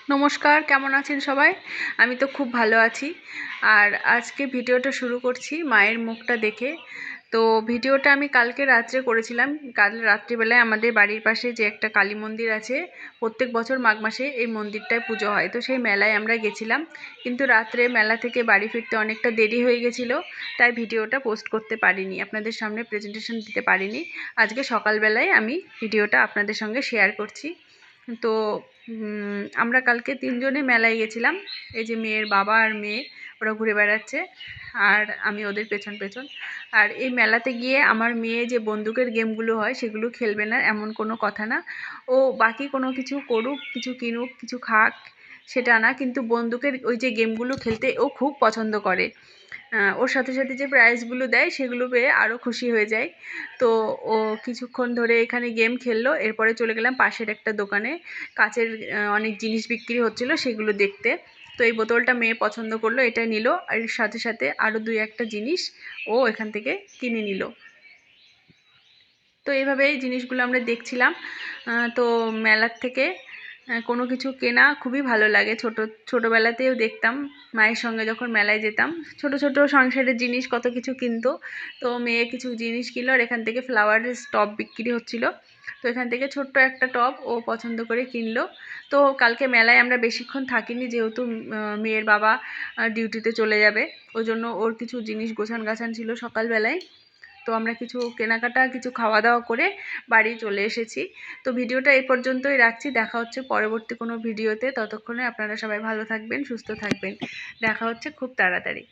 নমস্কার, কেমন আছেন সবাই? আমি তো খুব ভালো আছি। আর আজকে ভিডিওটা শুরু করছি মায়ের মুখটা দেখে। তো ভিডিওটা আমি কালকে রাত্রে করেছিলাম। কাল রাত্রিবেলায় আমাদের বাড়ির পাশে যে একটা কালী মন্দির আছে, প্রত্যেক বছর মাঘ মাসে এই মন্দিরটায় পুজো হয়। তো সেই মেলায় আমরা গেছিলাম, কিন্তু রাত্রে মেলা থেকে বাড়ি ফিরতে অনেকটা দেরি হয়ে গেছিলো, তাই ভিডিওটা পোস্ট করতে পারিনি, আপনাদের সামনে প্রেজেন্টেশন দিতে পারিনি। আজকে সকালবেলায় আমি ভিডিওটা আপনাদের সঙ্গে শেয়ার করছি। তো আমরা কালকে 3 জনে মেলায় গেছিলাম। এই যে মেয়ের বাবা আর মেয়ে, ওরা ঘুরে বেড়াচ্ছে আর আমি ওদের পেছন পেছন। আর এই মেলাতে গিয়ে আমার মেয়ে যে বন্দুকের গেমগুলো হয় সেগুলো খেলবে না এমন কোনো কথা না। ও বাকি কোনো কিছু করুক, কিছু কিনুক, কিছু খাক, সেটা না, কিন্তু বন্দুকের ওই যে গেমগুলো খেলতে ও খুব পছন্দ করে। ওর সাথে সাথে যে প্রাইজগুলো দেয় সেগুলো পেয়ে আরও খুশি হয়ে যায়। তো ও কিছুক্ষণ ধরে এখানে গেম খেললো, এরপরে চলে গেলাম পাশের একটা দোকানে। কাচের অনেক জিনিস বিক্রি হচ্ছিলো, সেগুলো দেখতে। তো এই বোতলটা মেয়ে পছন্দ করলো, এটা নিল, আর এর সাথে সাথে আরও 2-1টা জিনিস ও এখান থেকে কিনে নিল। তো এইভাবে এই জিনিসগুলো আমরা দেখছিলাম। তো মেলার থেকে কোনো কিছু কেনা খুবই ভালো লাগে। ছোটোবেলাতেও দেখতাম, মায়ের সঙ্গে যখন মেলায় যেতাম, ছোট ছোট সংসারের জিনিস কত কিছু কিনতো। তো মেয়ে কিছু জিনিস কিনলো, আর এখান থেকে ফ্লাওয়ারের টব বিক্রি হচ্ছিলো। তো এখান থেকে ছোট্ট একটা টব ও পছন্দ করে কিনলো। তো কালকে মেলায় আমরা বেশিক্ষণ থাকিনি, যেহেতু মেয়ের বাবা ডিউটিতে চলে যাবে, ওই জন্য ওর কিছু জিনিস গোছান গাছান ছিল সকালবেলায়। তো আমরা কিছু কেনাকাটা, কিছু খাওয়া দাওয়া করে বাড়ি চলে এসেছি। তো ভিডিওটা এই পর্যন্তই রাখছি, দেখা হচ্ছে পরবর্তী কোনো ভিডিওতে। ততক্ষণে আপনারা সবাই ভালো থাকবেন, সুস্থ থাকবেন। দেখা হচ্ছে খুব তাড়াতাড়ি।